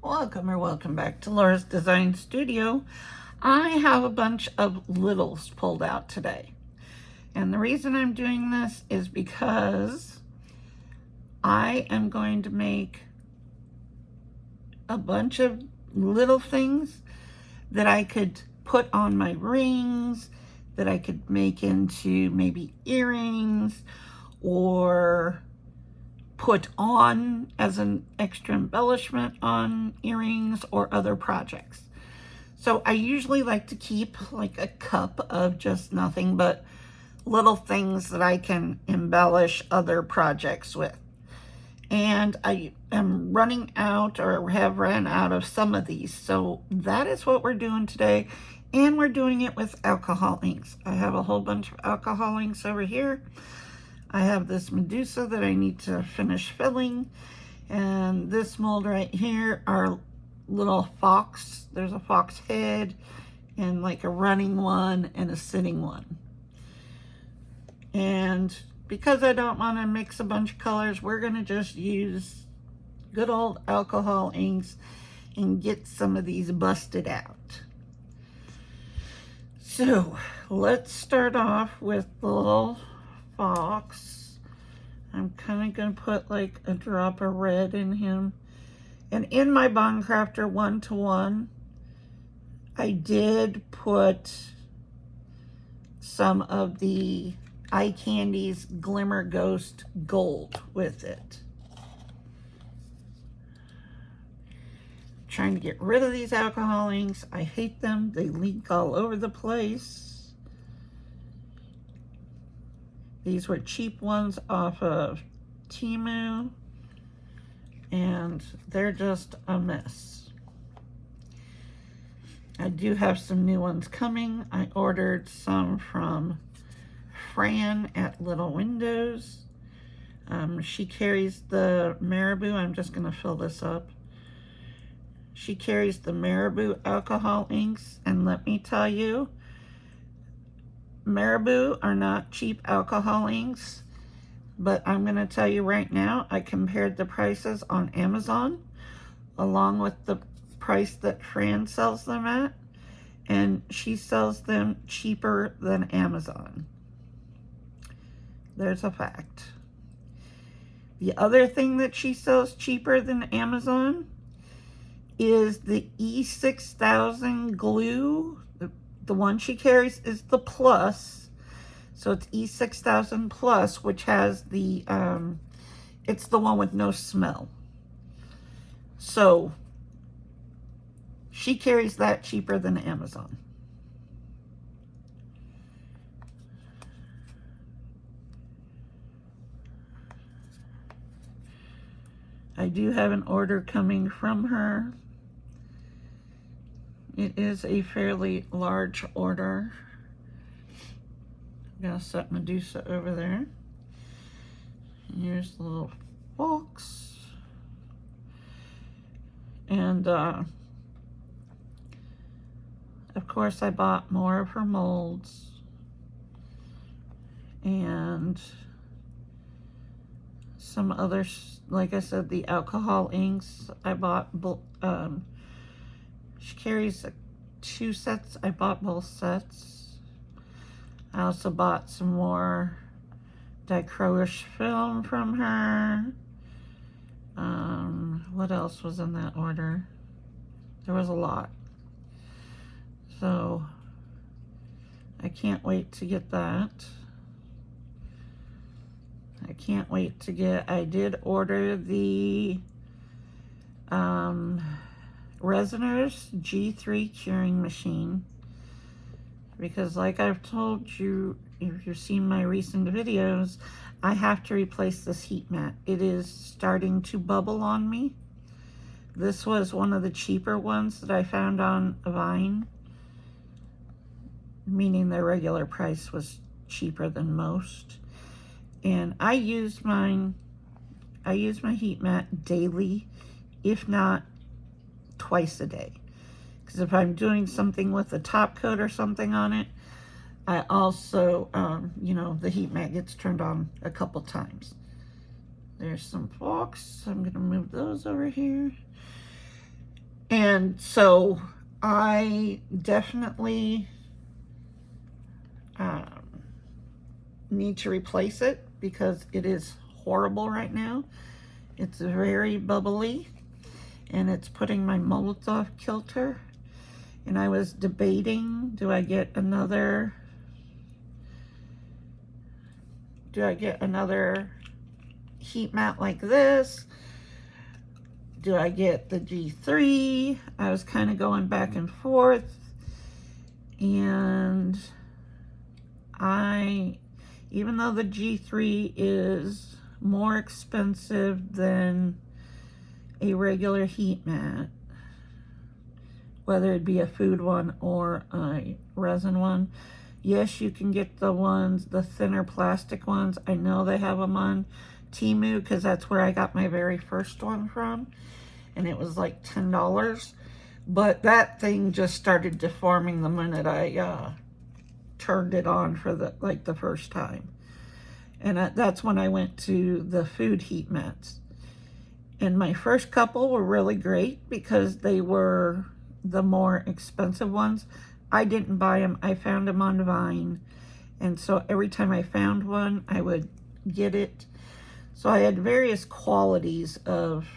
Welcome back to Laura's Design Studio. I have a bunch of littles pulled out today. And the reason I'm doing this is because I am going to make a bunch of little things that I could put on my rings, that I could make into maybe earrings, or put on as an extra embellishment on earrings or other projects. So I usually like to keep like a cup of just nothing but little things that I can embellish other projects with. And I am running out, or have ran out of some of these. So that is what we're doing today. And we're doing it with alcohol inks. I have a whole bunch of alcohol inks over here. I have this Medusa that I need to finish filling. And this mold right here are little fox. There's a fox head and like a running one and a sitting one. And because I don't want to mix a bunch of colors, we're going to just use good old alcohol inks and get some of these busted out. So let's start off with the little fox. I'm kind of going to put like a drop of red in him. And in my Bond Crafter 1-to-1, I did put some of the Eye Candy's Glimmer Ghost Gold with it. Trying to get rid of these alcohol inks. I hate them. They leak all over the place. These were cheap ones off of Temu, and they're just a mess. I do have some new ones coming. I ordered some from Fran at Little Windows. She carries the Marabou. I'm just going to fill this up. She carries the Marabou alcohol inks, and let me tell you, Marabou are not cheap alcohol inks, but I'm going to tell you right now, I compared the prices on Amazon along with the price that Fran sells them at, and she sells them cheaper than Amazon. There's a fact. The other thing that she sells cheaper than Amazon is the E6000 glue. The one she carries is the Plus. So it's E6000 Plus, which has the, it's the one with no smell. So she carries that cheaper than Amazon. I do have an order coming from her. It is a fairly large order. I'm gonna set Medusa over there. Here's the little fox. And of course I bought more of her molds. And some others, like I said, the alcohol inks I bought. She carries 2 sets. I bought both sets. I also bought some more dichroish film from her. What else was in that order? There was a lot. So I can't wait to get that. I can't wait to get, I did order the RESINERS G3 curing machine, because like I've told you, if you've seen my recent videos, I have to replace this heat mat. It is starting to bubble on me. This was one of the cheaper ones that I found on Vine, meaning their regular price was cheaper than most. And I use my heat mat daily, if not twice a day. Because if I'm doing something with a top coat or something on it, I also, you know, the heat mat gets turned on a couple times. There's some forks. I'm going to move those over here. And so I definitely need to replace it because it is horrible right now. It's very bubbly and it's putting my molds off kilter. And I was debating, do I get another heat mat like this? Do I get the G3? I was kind of going back and forth, and even though the G3 is more expensive than a regular heat mat, whether it be a food one or a resin one, yes, you can get the thinner plastic ones. I know they have them on Temu because that's where I got my very first one from, and it was like $10. But that thing just started deforming the minute I turned it on for the first time. And that's when I went to the food heat mats. And my first couple were really great because they were the more expensive ones. I didn't buy them. I found them on Vine. And so every time I found one, I would get it. So I had various qualities of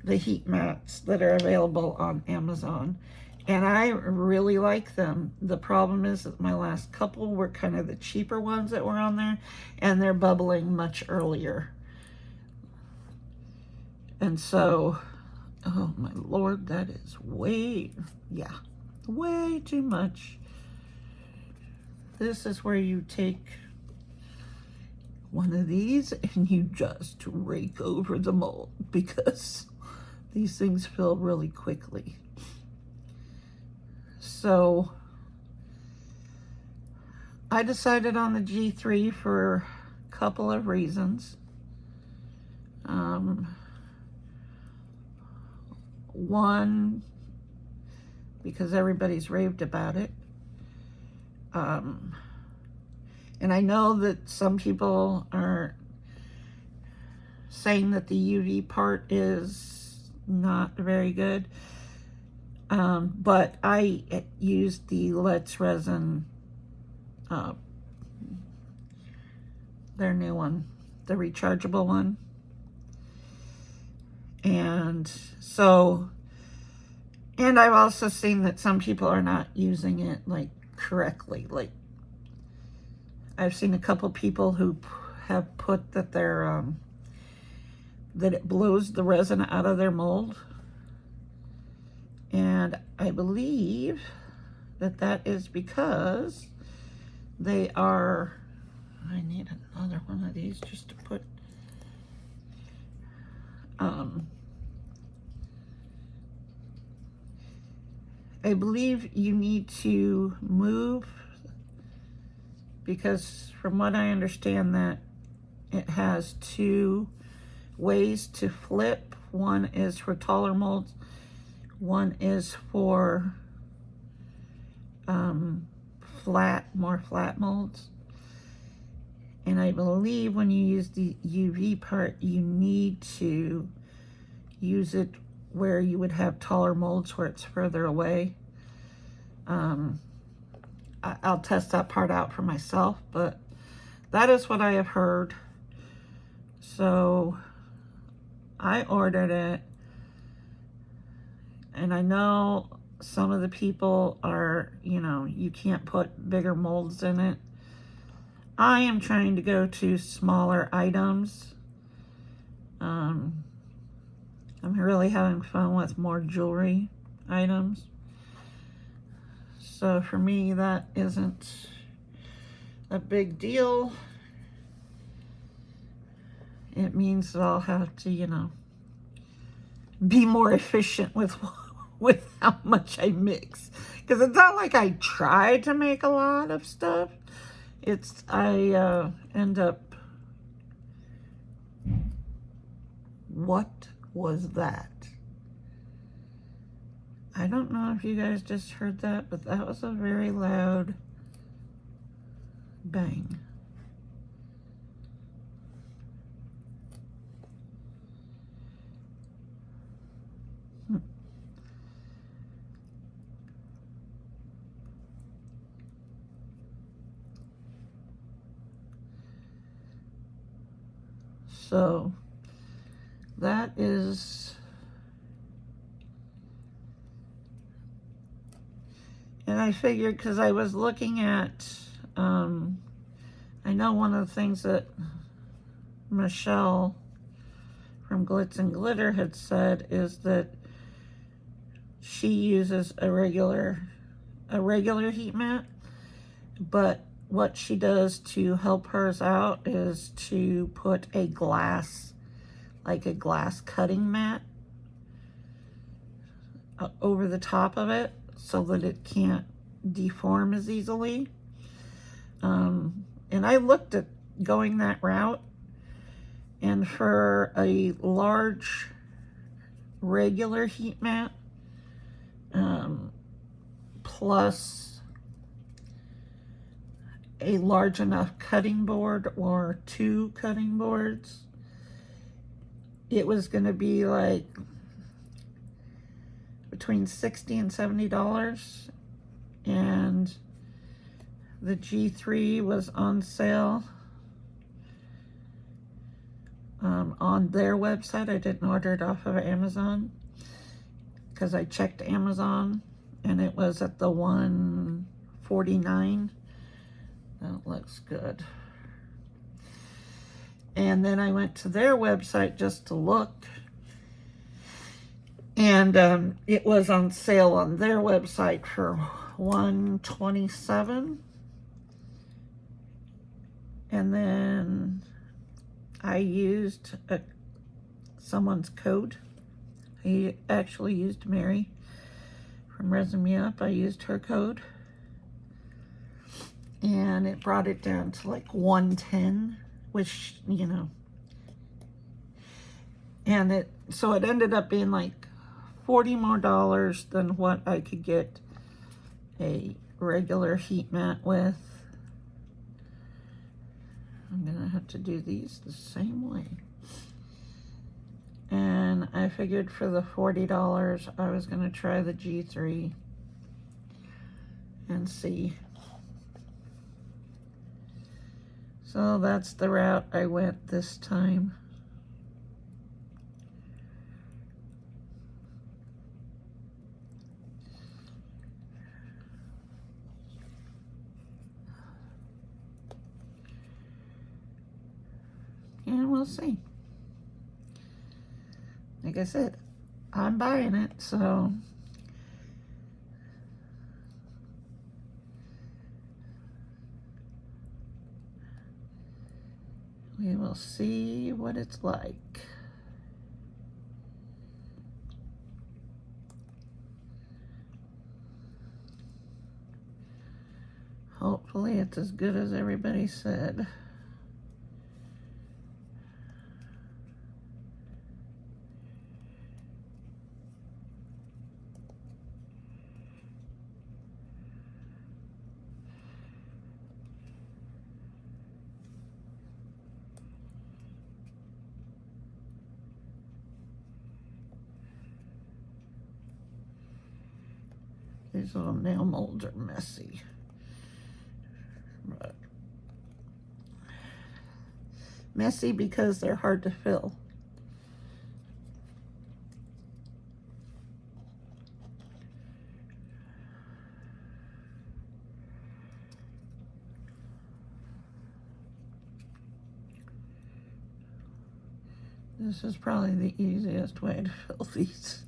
the heat mats that are available on Amazon. And I really like them. The problem is that my last couple were kind of the cheaper ones that were on there, and they're bubbling much earlier. And so, oh my Lord, that is way too much. This is where you take one of these and you just rake over the mold because these things fill really quickly. So I decided on the G3 for a couple of reasons. One, because everybody's raved about it. And I know that some people are saying that the UV part is not very good. But I used the Let's Resin, their new one, the rechargeable one. And so, and I've also seen that some people are not using it like correctly. Like I've seen a couple people who have put that they're, that it blows the resin out of their mold. And I believe that that is because they are, I need another one of these just to put, I believe you need to move, because from what I understand that it has two ways to flip. One is for taller molds. One is for more flat molds. And I believe when you use the UV part, you need to use it where you would have taller molds where it's further away. I'll test that part out for myself, but that is what I have heard. So I ordered it. And I know some of the people are, you know, you can't put bigger molds in it. I am trying to go to smaller items. I'm really having fun with more jewelry items. So for me, that isn't a big deal. It means that I'll have to, you know, be more efficient with how much I mix, because it's not like I try to make a lot of stuff. It's I end up, what was that? I don't know if you guys just heard that, but that was a very loud bang. So that is, and I figured, because I was looking at, I know one of the things that Michelle from Glitz and Glitter had said is that she uses a regular heat mat, but what she does to help hers out is to put a glass, like a glass cutting mat over the top of it so that it can't deform as easily. And I looked at going that route, and for a large regular heat mat, plus a large enough cutting board or 2 cutting boards, it was going to be like between $60 and $70, and the G3 was on sale on their website. I didn't order it off of Amazon because I checked Amazon and it was at the $149. That looks good. And then I went to their website just to look, and it was on sale on their website for $127. And then I used someone's code. I actually used Mary from Resin Me Up. I used her code, and it brought it down to like 110, which, you know, and so it ended up being like $40 more than what I could get a regular heat mat with. I'm gonna have to do these the same way. And I figured for the $40, I was gonna try the G3 and see. So that's the route I went this time. And we'll see. Like I said, I'm buying it, so we will see what it's like. Hopefully it's as good as everybody said. These little nail molds are messy, but messy because they're hard to fill. This is probably the easiest way to fill these.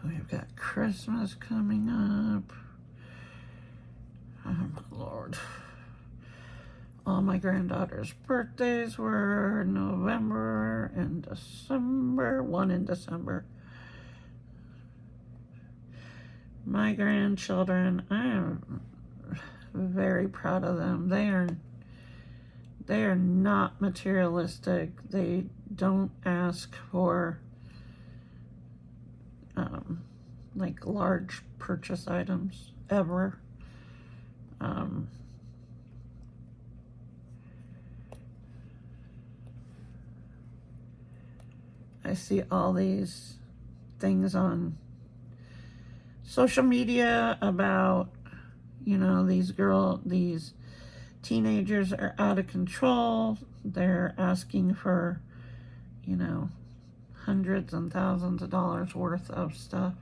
We've got Christmas coming up. Oh my Lord. All my granddaughter's birthdays were November and December, one in December. My grandchildren, I am very proud of them. They are not materialistic. They don't ask for like large purchase items ever. I see all these things on social media about, you know, these teenagers are out of control. They're asking for, you know, hundreds and thousands of dollars worth of stuff.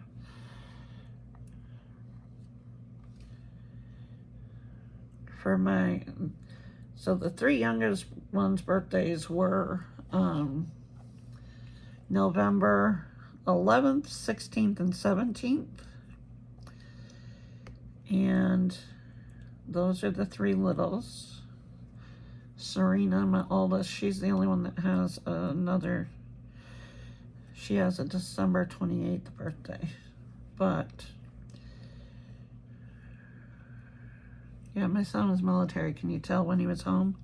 So the 3 youngest ones' birthdays were November 11th, 16th, and 17th. And those are the 3 littles. Serena, my oldest, she's the only one that has another. She has a December 28th birthday. But yeah, my son was military. Can you tell when he was home?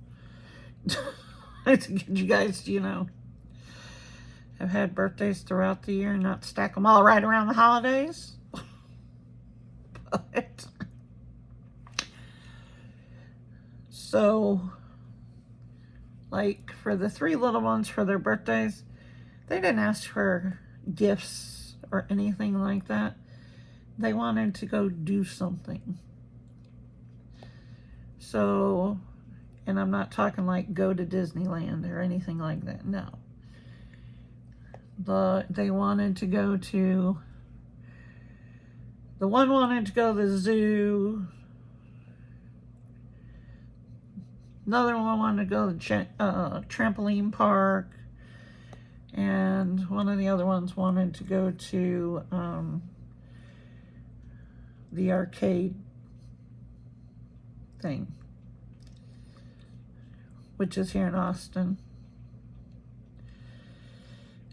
I think you guys, you know, have had birthdays throughout the year, not stack them all right around the holidays. But so, like, for the 3 little ones for their birthdays, they didn't ask for gifts or anything like that. They wanted to go do something. So, and I'm not talking like go to Disneyland or anything like that, no. They wanted to go to, the one wanted to go to the zoo. Another one wanted to go to the trampoline park. And one of the other ones wanted to go to the arcade thing, which is here in Austin.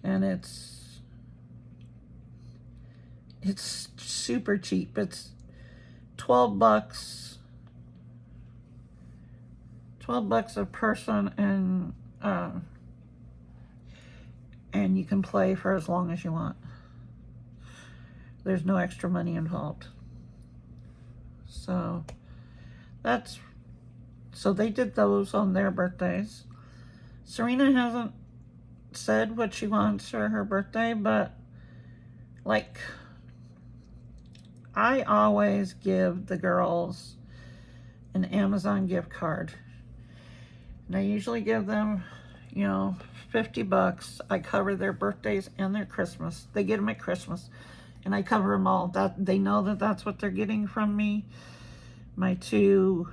And it's super cheap. It's $12 a person, and you can play for as long as you want. There's no extra money involved. So they did those on their birthdays. Serena hasn't said what she wants for her birthday, but like, I always give the girls an Amazon gift card. And I usually give them, you know, $50. I cover their birthdays and their Christmas. They get them at Christmas, and I cover them all. That they know that that's what they're getting from me. My 2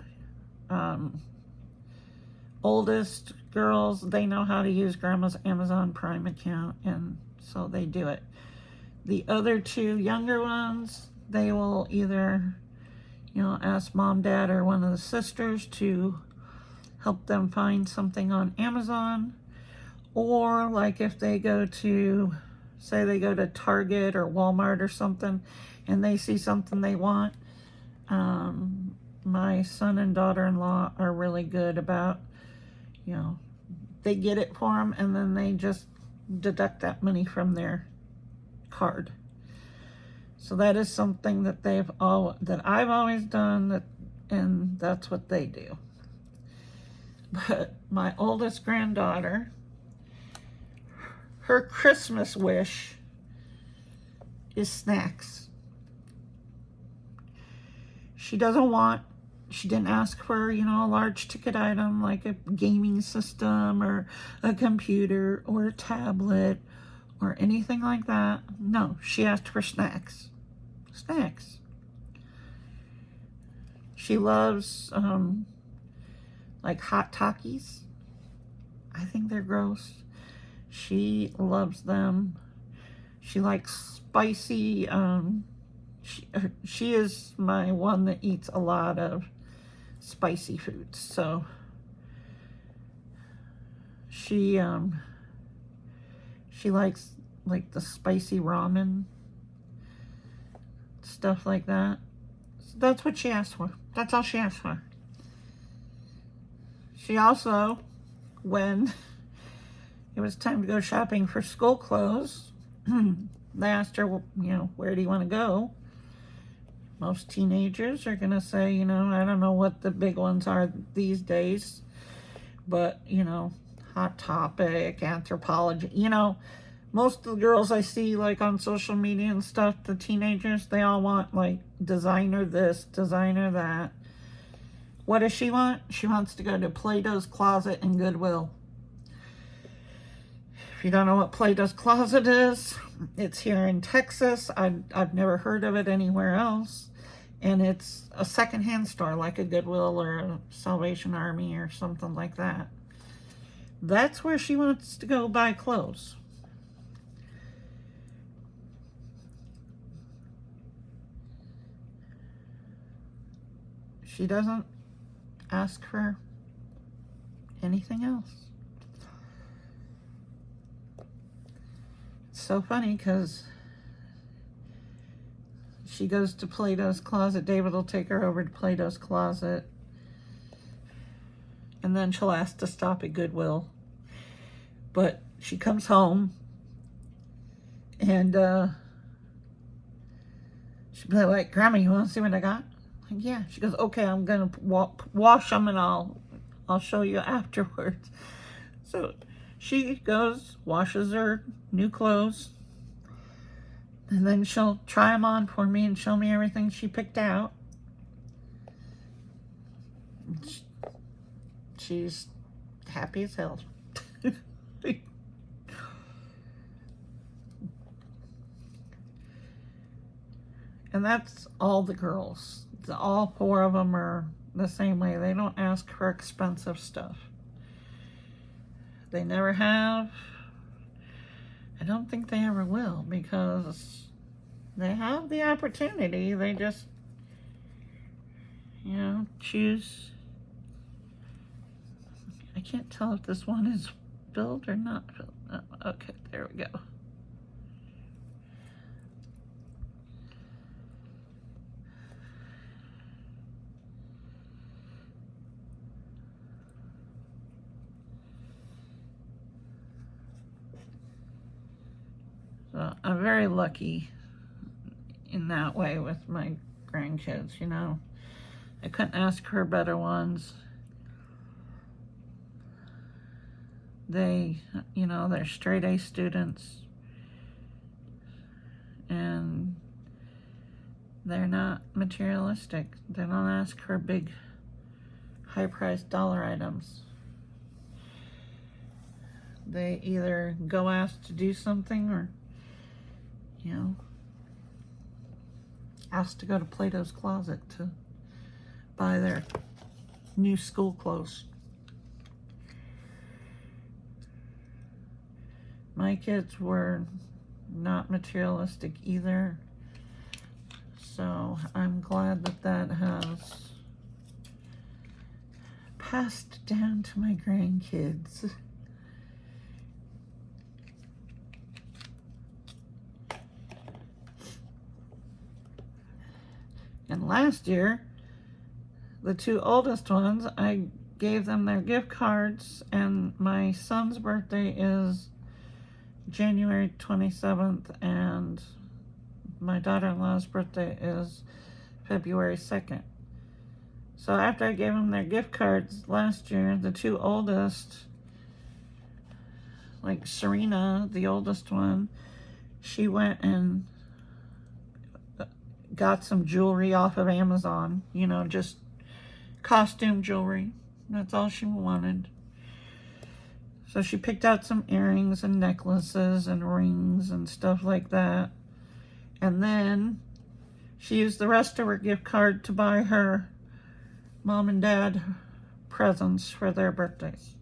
oldest girls, they know how to use Grandma's Amazon Prime account, and so they do it. The other 2 younger ones, they will either, you know, ask Mom, Dad, or one of the sisters to help them find something on Amazon. Or like if they go to, say they go to Target or Walmart or something, and they see something they want, my son and daughter-in-law are really good about, you know, they get it for them, and then they just deduct that money from their card. So that is something that I've always done, and that's what they do. But my oldest granddaughter, her Christmas wish is snacks. She didn't ask for, you know, a large ticket item like a gaming system or a computer or a tablet or anything like that. No, she asked for snacks. Snacks. She loves like hot Takis. I think they're gross. She loves them. She likes spicy. She is my one that eats a lot of spicy foods. So she likes like the spicy ramen, stuff like that. So that's what she asked for. That's all she asked for. She also, when it was time to go shopping for school clothes, they asked her, you know, where do you want to go? Most teenagers are going to say, you know, I don't know what the big ones are these days, but, you know, Hot Topic, Anthropology, you know, most of the girls I see like on social media and stuff, the teenagers, they all want like designer this, designer that. What does she want? She wants to go to Plato's Closet in Goodwill. If you don't know what Plato's Closet is, it's here in Texas. I've never heard of it anywhere else. And it's a secondhand store like a Goodwill or a Salvation Army or something like that. That's where she wants to go buy clothes. She doesn't ask for anything else. It's so funny because she goes to Plato's Closet. David will take her over to Plato's Closet. And then she'll ask to stop at Goodwill. But she comes home and she'll be like, Grandma, you want to see what I got? Like, yeah. She goes, okay, I'm going to wash them and I'll show you afterwards. So she goes, washes her new clothes, and then she'll try them on for me and show me everything she picked out. She's happy as hell. And that's all the girls. All 4 of them are the same way. They don't ask for expensive stuff. They never have. I don't think they ever will, because they have the opportunity. They just, you know, choose. I can't tell if this one is filled or not filled. Oh, okay, there we go. So I'm very lucky in that way with my grandkids, you know. I couldn't ask for better ones. They, you know, they're straight A students. And they're not materialistic. They don't ask for big, high-priced dollar items. They either go ask to do something or, you know, ask to go to Plato's Closet to buy their new school clothes. My kids were not materialistic either, so I'm glad that that has passed down to my grandkids. And last year, the 2 oldest ones, I gave them their gift cards, and my son's birthday is January 27th, and my daughter-in-law's birthday is February 2nd. So after I gave them their gift cards last year, the 2 oldest, like Serena, the oldest one, she went and got some jewelry off of Amazon, you know, just costume jewelry. That's all she wanted. So she picked out some earrings and necklaces and rings and stuff like that. And then she used the rest of her gift card to buy her mom and dad presents for their birthdays.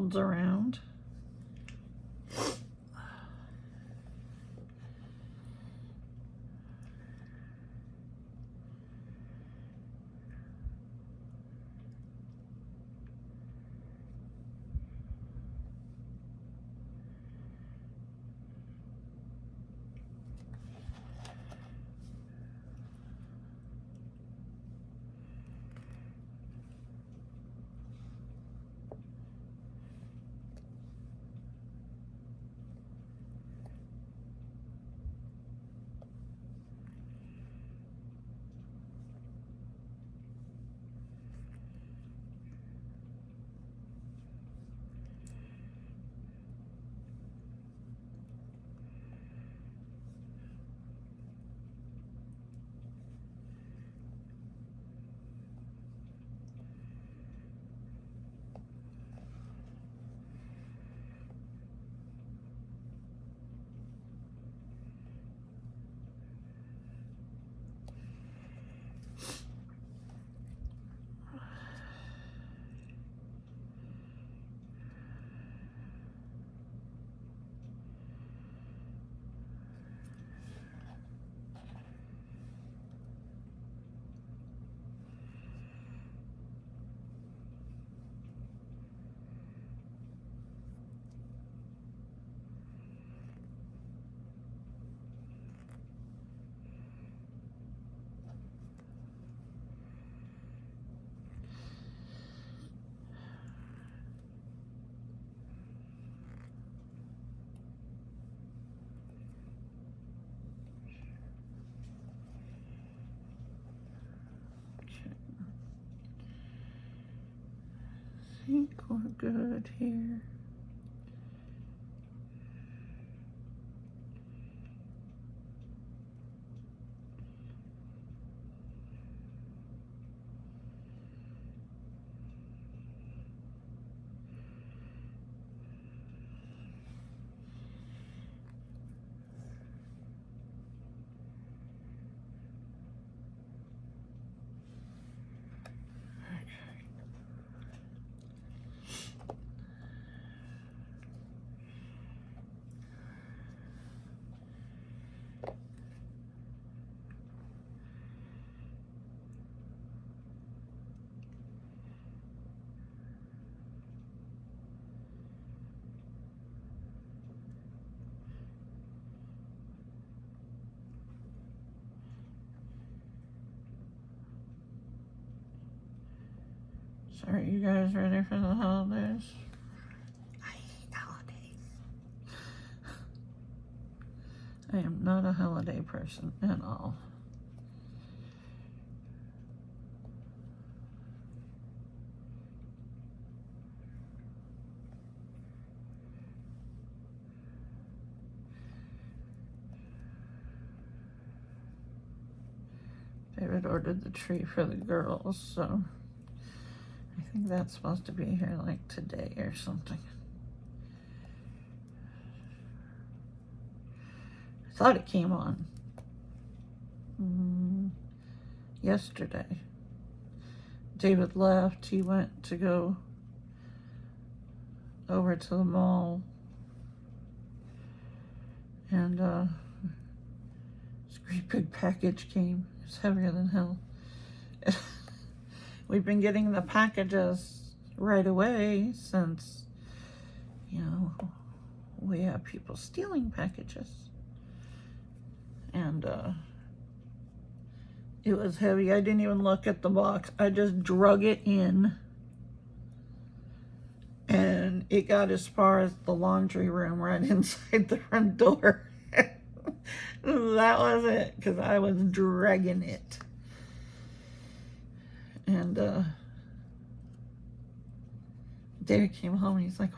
molds around. I think we're good here. So are you guys ready for the holidays? I hate holidays. I am not a holiday person at all. David ordered the tree for the girls, so I think that's supposed to be here like today or something. I thought it came on yesterday. David left. He went to go over to the mall, and this great big package came. It's heavier than hell. We've been getting the packages right away since, you know, we have people stealing packages. And it was heavy. I didn't even look at the box. I just drug it in. And it got as far as the laundry room right inside the front door. That was it, because I was dragging it. And David came home and he's like,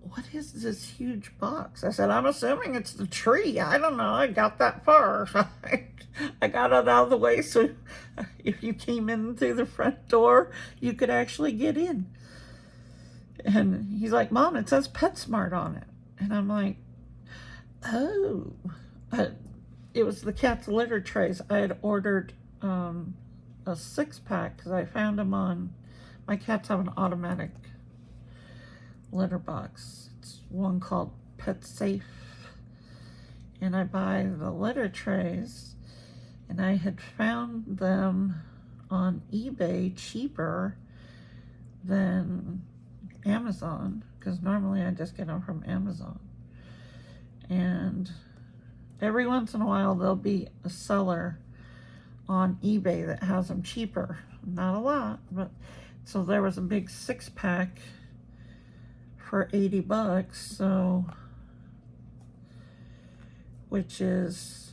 what is this huge box? I said, I'm assuming it's the tree. I don't know. I got that far. I got it out of the way so if you came in through the front door, you could actually get in. And he's like, Mom, it says PetSmart on it. And I'm like, oh. It was the cat's litter trays. I had ordered a 6-pack because I found them on, my cats have an automatic litter box. It's one called Pet Safe. And I buy the litter trays, and I had found them on eBay cheaper than Amazon, because normally I just get them from Amazon. And every once in a while there'll be a seller on eBay that has them cheaper. Not a lot, but so there was a big 6-pack for 80 bucks, so which is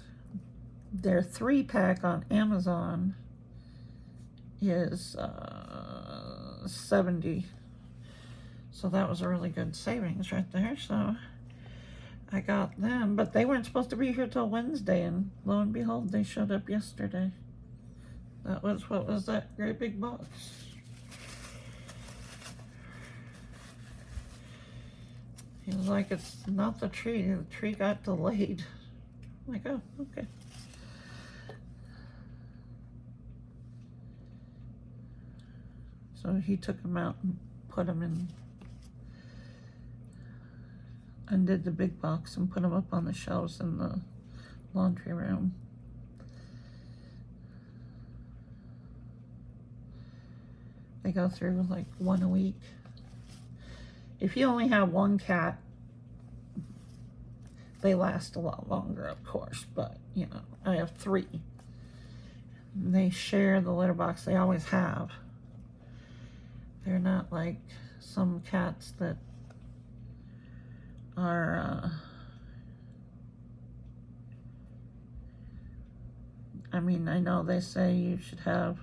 their 3-pack on Amazon is 70. So that was a really good savings right there. So I got them, but they weren't supposed to be here till Wednesday, and lo and behold, they showed up yesterday. That was, what was that great big box? He was like, it's not the tree. The tree got delayed. I'm like, oh, okay. So he took them out and put them in, undid the big box and put them up on the shelves in the laundry room. They go through like one a week. If you only have one cat, they last a lot longer, of course, but you know, I have 3. They share the litter box. They always have. They're not like some cats that are, I mean, I know they say you should have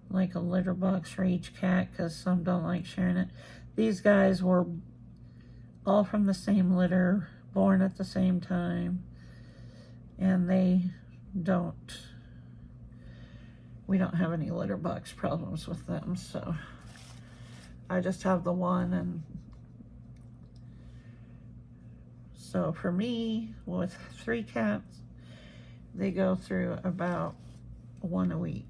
like a litter box for each cat because some don't like sharing it. These guys were all from the same litter, born at the same time, and we don't have any litter box problems with them, so I just have the one. And so for me, with 3 cats, they go through about one a week.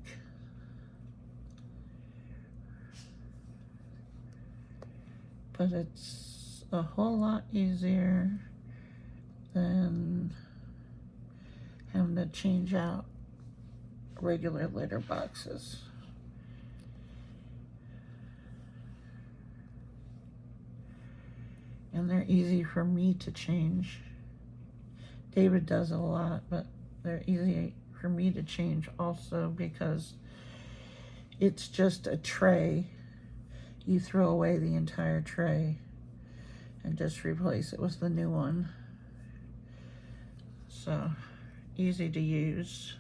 But it's a whole lot easier than having to change out regular litter boxes. And they're easy for me to change. David does it a lot, but they're easy for me to change also because it's just a tray. You throw away the entire tray and just replace it with the new one. So easy to use.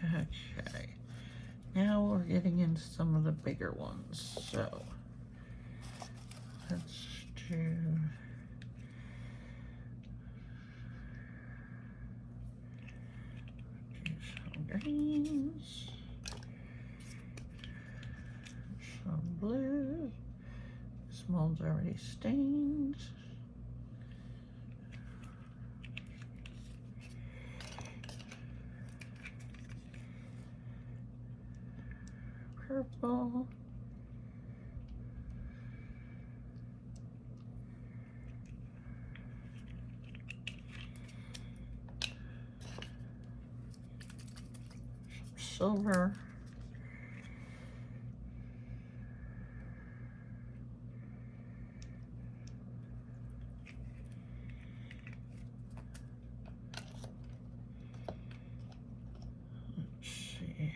Okay, now we're getting into some of the bigger ones. So let's do some greens, some blue. This mold's already stained. Purple. Silver. Let's see.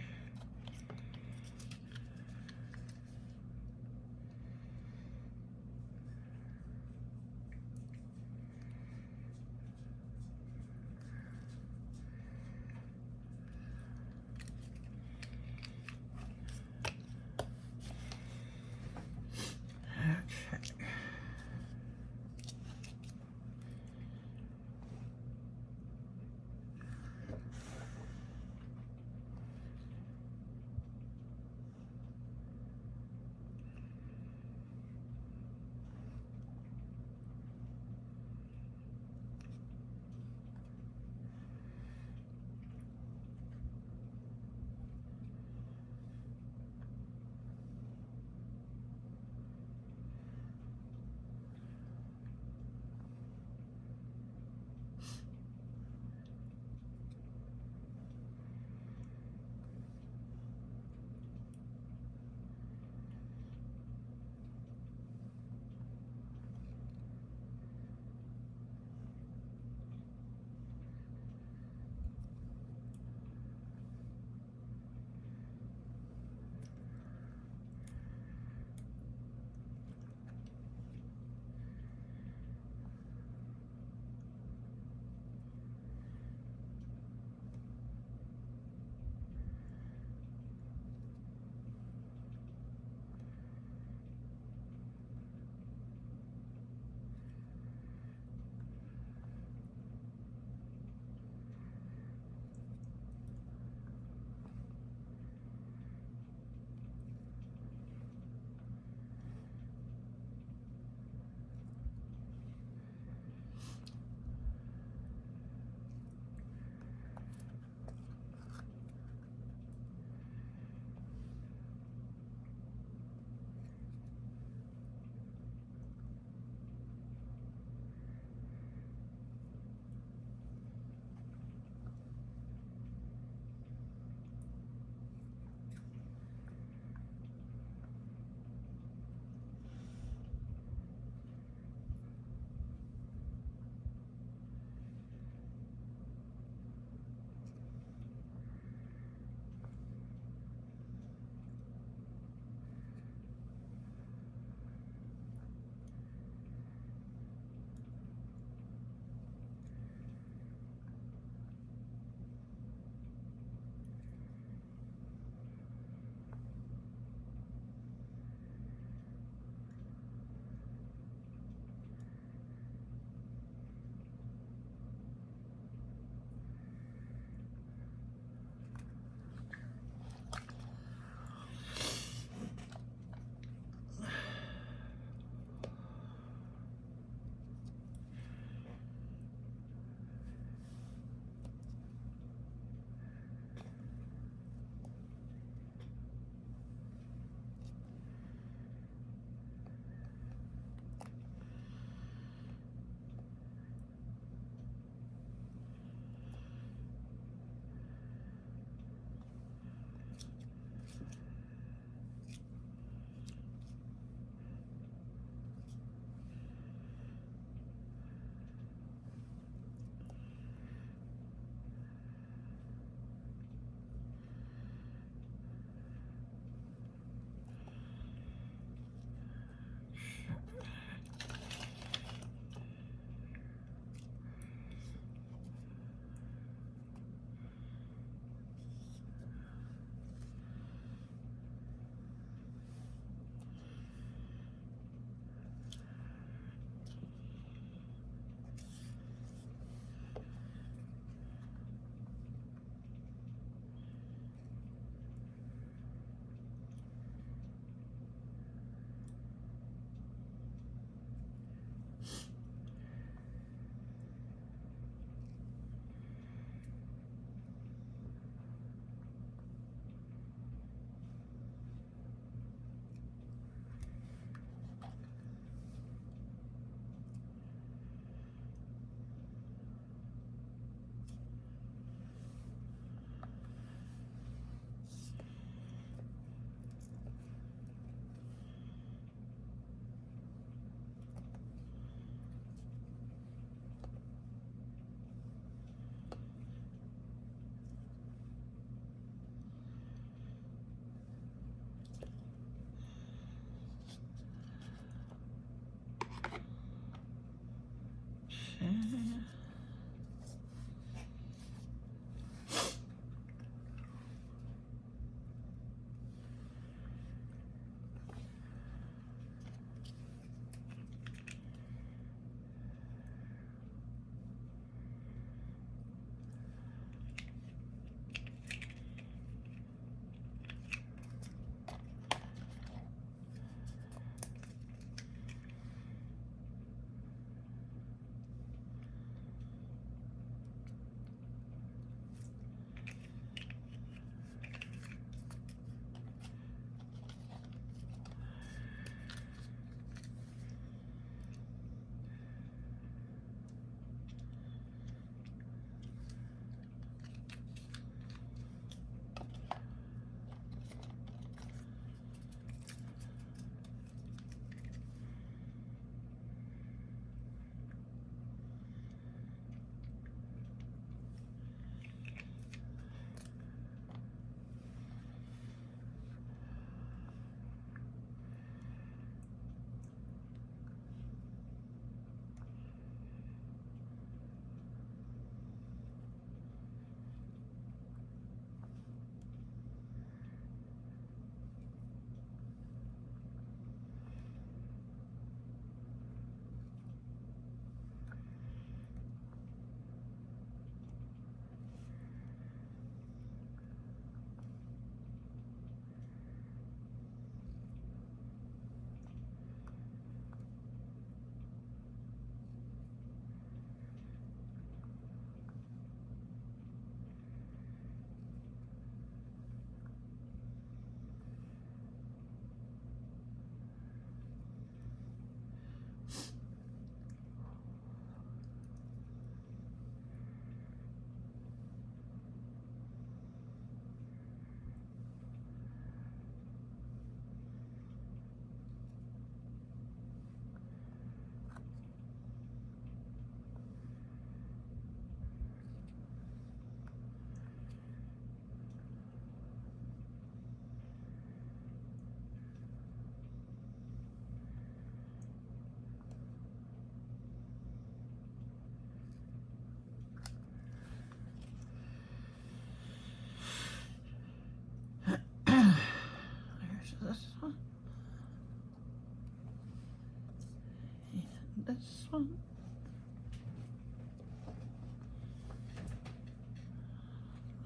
this one.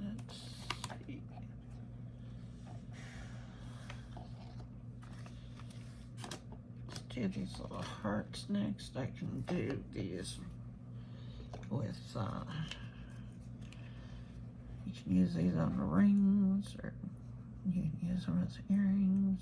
Let's see. Let's do these little hearts next. I can do these with, you can use these on the rings, or you can use them as earrings.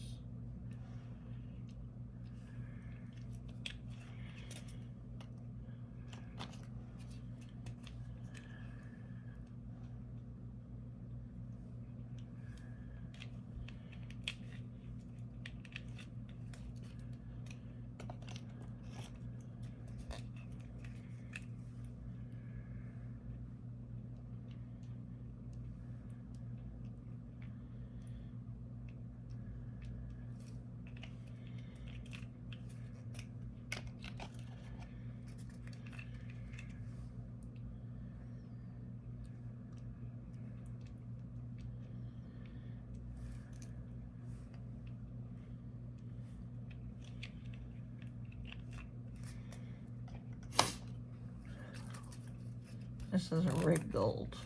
This is a rig gold.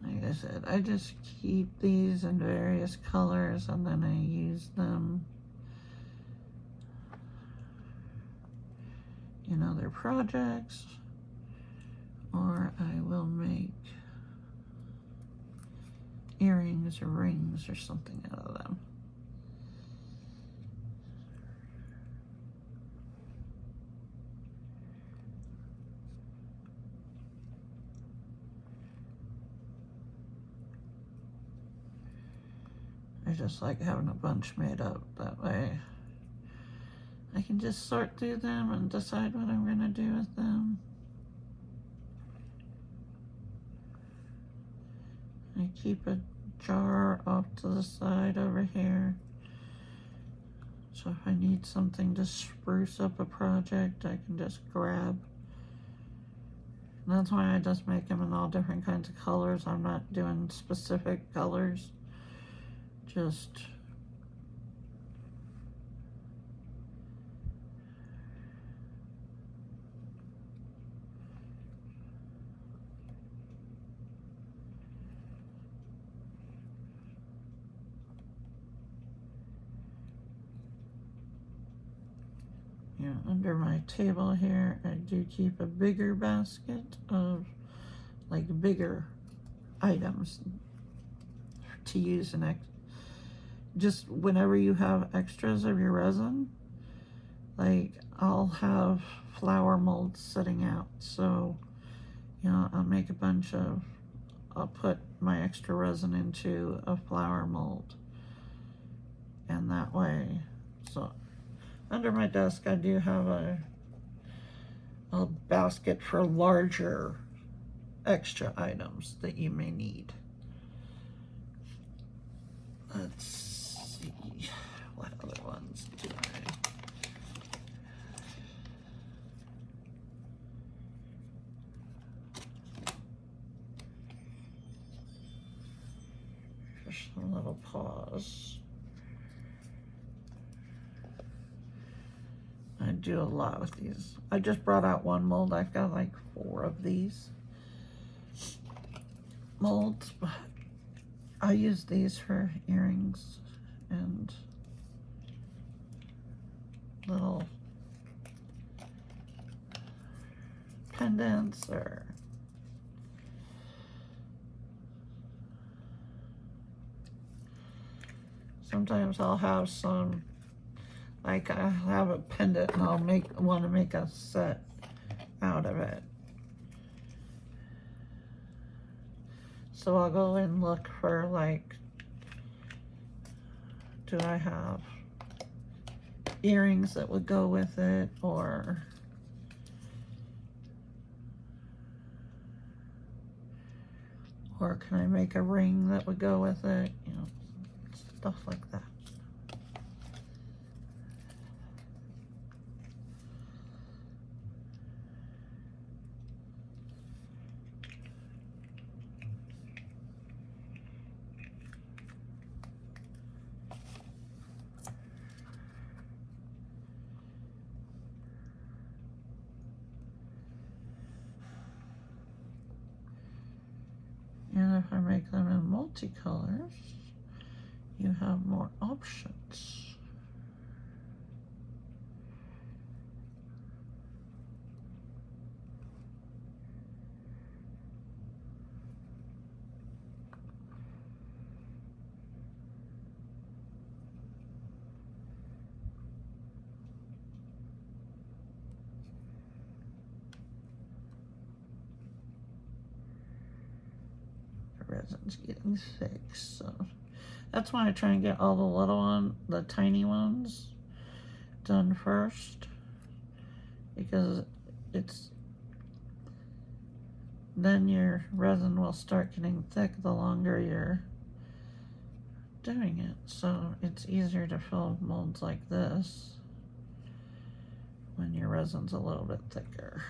Like I said, I just keep these in various colors and then I use them in other projects, or I will make earrings or rings or something out of them. I just like having a bunch made up, that way I can just sort through them and decide what I'm going to do with them. I keep a jar off to the side over here. So if I need something to spruce up a project, I can just grab. And that's why I just make them in all different kinds of colors. I'm not doing specific colors. Just under my table here, I do keep a bigger basket of like bigger items to use just whenever you have extras of your resin. Like I'll have flower molds sitting out, so I'll make a bunch of, I'll put my extra resin into a flower mold, and that way, so under my desk I do have a basket for larger extra items that you may need. Let's see, what other ones do I? Just a little pause. I do a lot with these. I just brought out one mold. I've got like 4 of these molds, but I use these for earrings and little pendants, or sometimes I'll have some, like I have a pendant and I'll want to make a set out of it. So I'll go and look for, like, do I have earrings that would go with it, or can I make a ring that would go with it, stuff like that. multicolors, you have more options. Resin's getting thick, so that's why I try and get all the tiny ones done first, because then your resin will start getting thick the longer you're doing it. So it's easier to fill molds like this when your resin's a little bit thicker.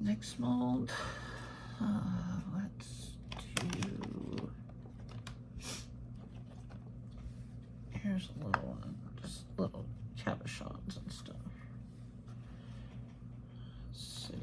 Next mold, let's do, here's a little one, just little cabochons and stuff. Let's see.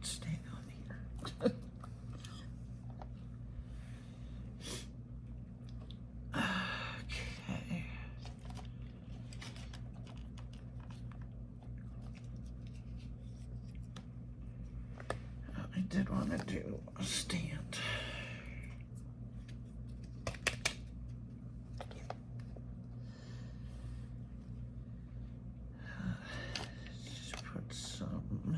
Staying on here. Okay. I did want to do a stand. Just put some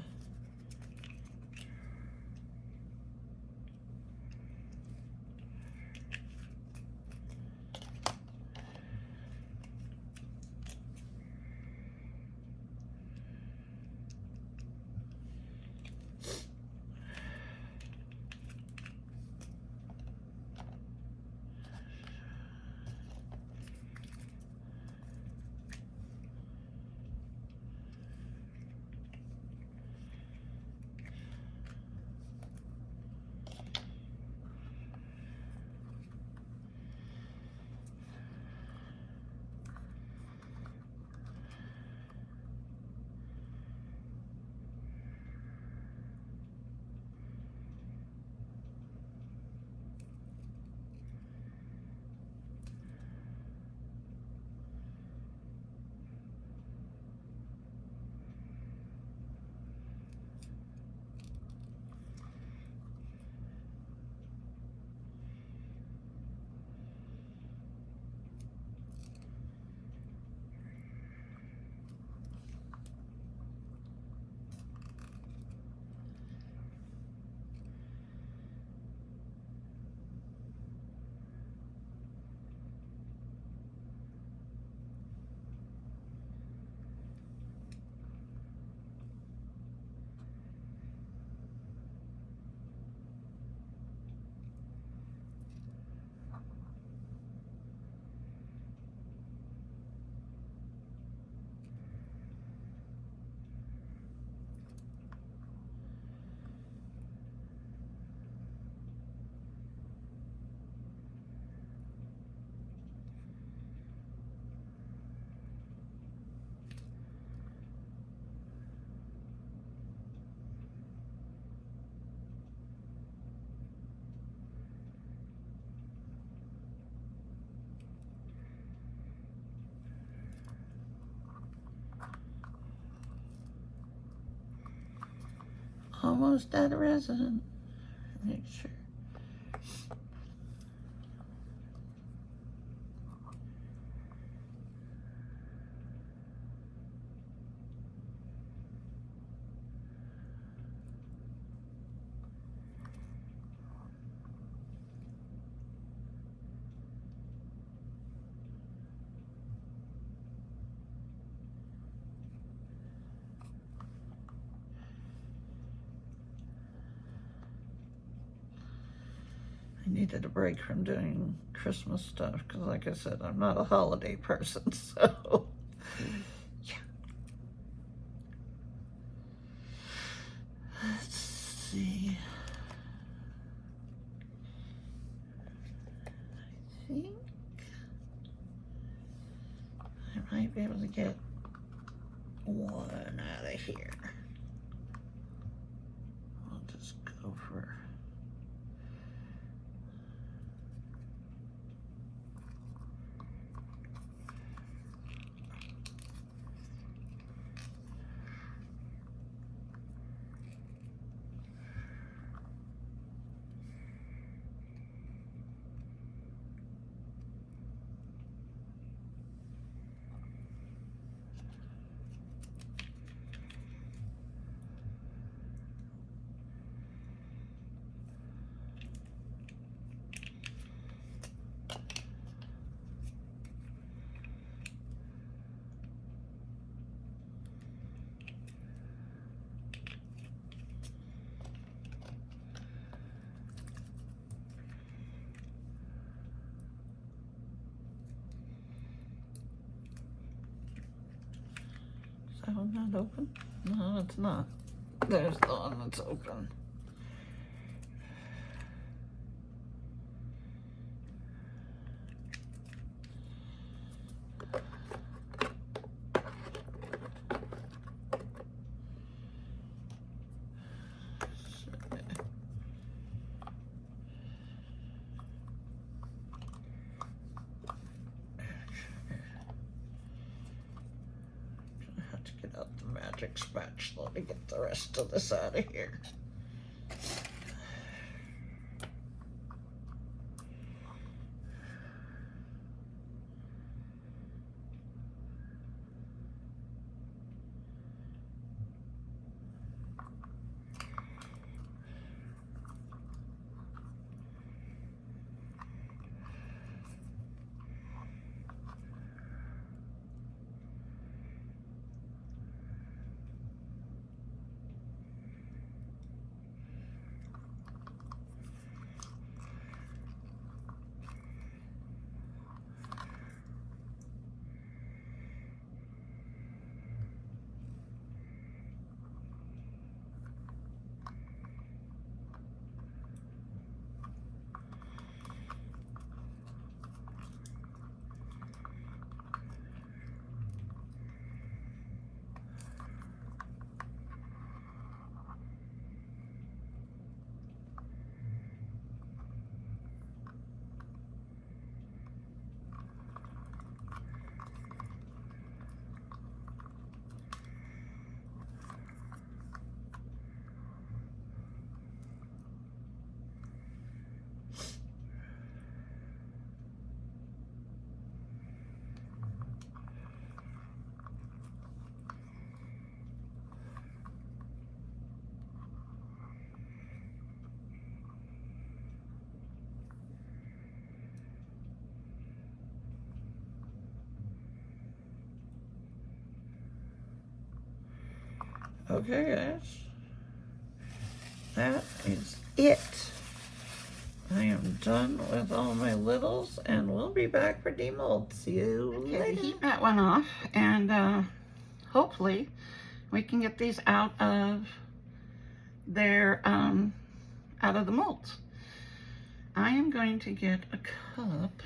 almost out of resin. Make sure. I needed a break from doing Christmas stuff because, like I said, I'm not a holiday person, so yeah. Let's see. I think I might be able to get one out of here. I'll just go for that one not open? No, it's not. There's the one that's open. Magic spatula to get the rest of this out of here. Okay, guys, that is it. I am done with all my littles, and we'll be back for demold. See you later. The heat mat went off, and hopefully we can get these out of their out of the molds. I am going to get a cup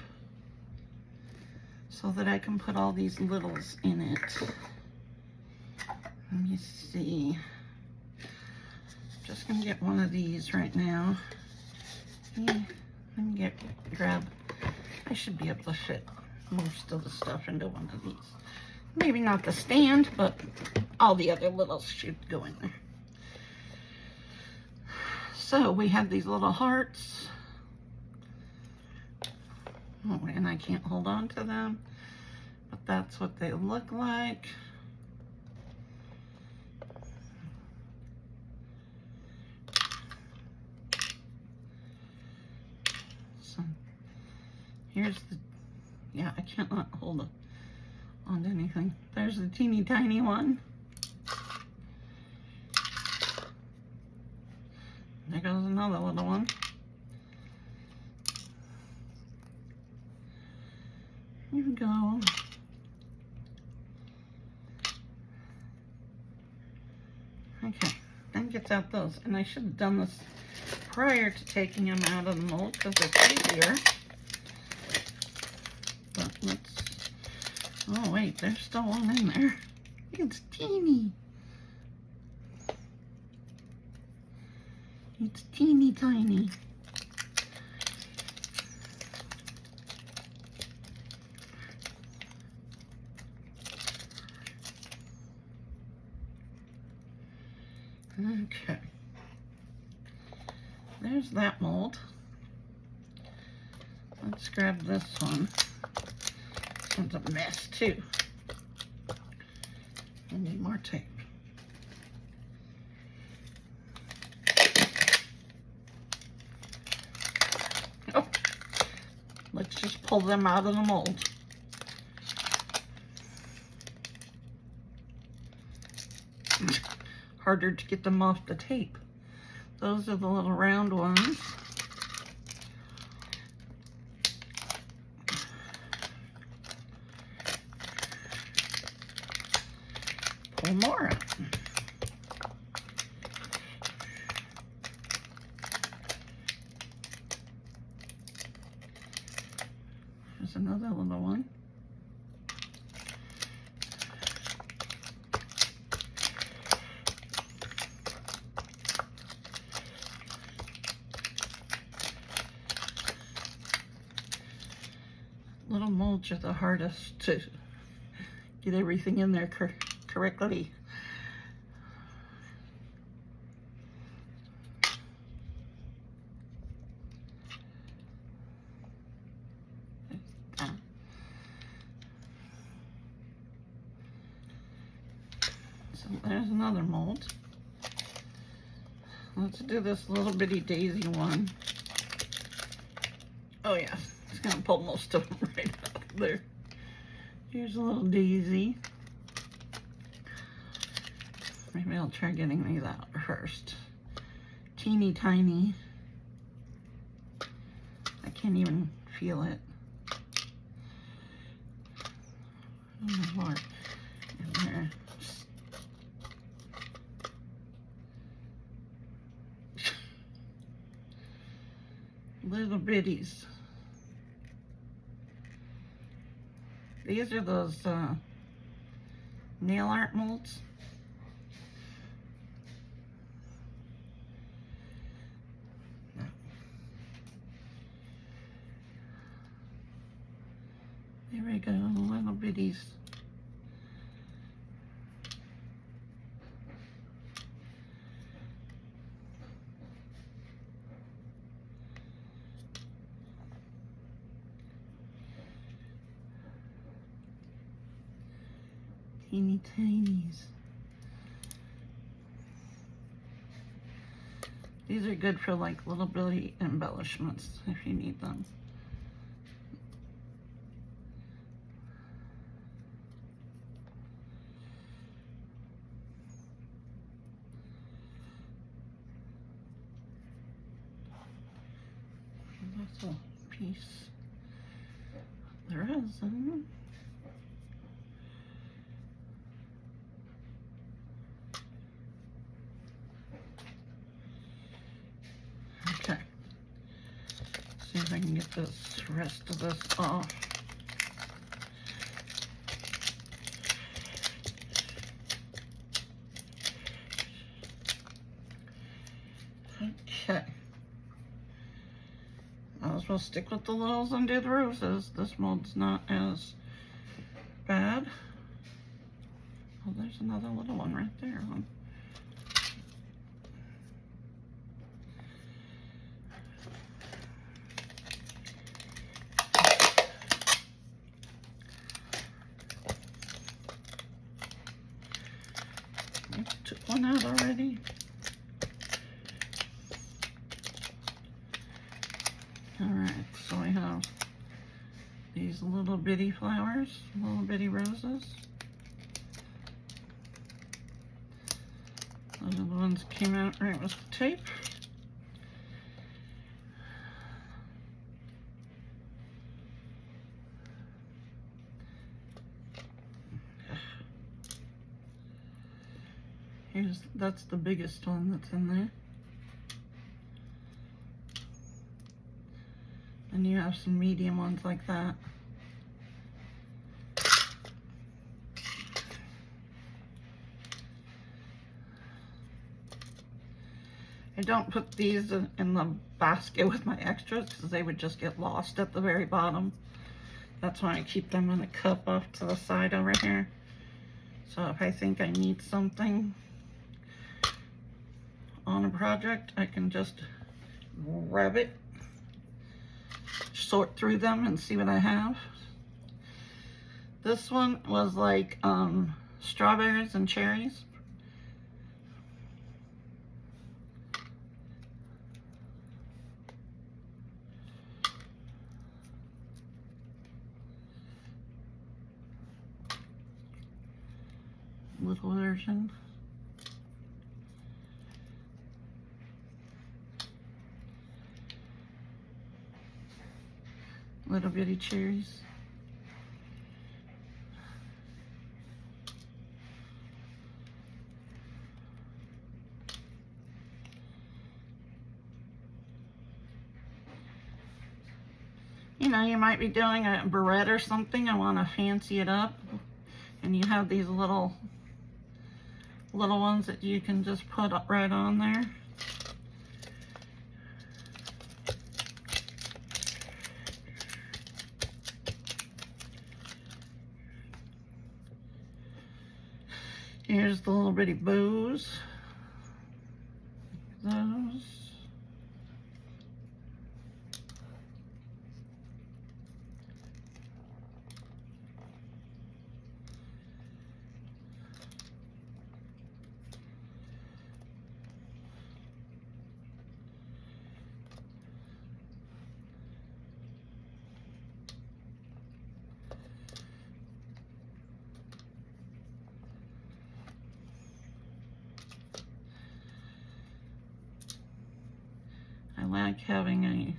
so that I can put all these littles in it. Let me see. Just gonna get one of these right now. Let me grab. I should be able to fit most of the stuff into one of these. Maybe not the stand, but all the other littles should go in there. So we have these little hearts. Oh, and I can't hold on to them, but that's what they look like. So here's the, yeah, I can't hold on to anything. There's the teeny tiny one. There goes another little one. Here we go. Okay, then gets out those. And I should have done this prior to taking them out of the mold because it's easier. But let's, oh wait, there's still one in there. It's teeny. It's teeny tiny. Okay. There's that mold. Let's grab this one. This one's a mess too. I need more tape. Oh, let's just pull them out of the mold. Harder to get them off the tape. Those are the little round ones. Pull more out. There's another little one. Little molds are the hardest to get everything in there correctly. So there's another mold. Let's do this little bitty daisy one. Oh yeah, it's gonna pull most of them right out of there. Here's a little daisy. Maybe I'll try getting these out first. Teeny tiny. I can't even feel it. Oh my Lord. In there. Little bitties. These are those nail art molds. There we go, little bitties. Teeny tinies. These are good for like little bitty embellishments if you need them. That's a piece of the resin. Okay, see if I can get this rest of this off. Okay, might as well stick with the littles and do the roses. This mold's not as bad. Oh, there's another little one right there. coming out already. Alright, so I have these little bitty flowers, little bitty roses. Those are the ones that came out right with the tape. That's the biggest one that's in there. And you have some medium ones like that. I don't put these in the basket with my extras because they would just get lost at the very bottom. That's why I keep them in a cup off to the side over here. So if I think I need something on a project, I can just grab it, sort through them and see what I have. This one was like strawberries and cherries. Little version. Little bitty cherries. You know, you might be doing a barrette or something and want to fancy it up, and you have these little ones that you can just put right on there. Here's the little bitty bows. Those. I like having a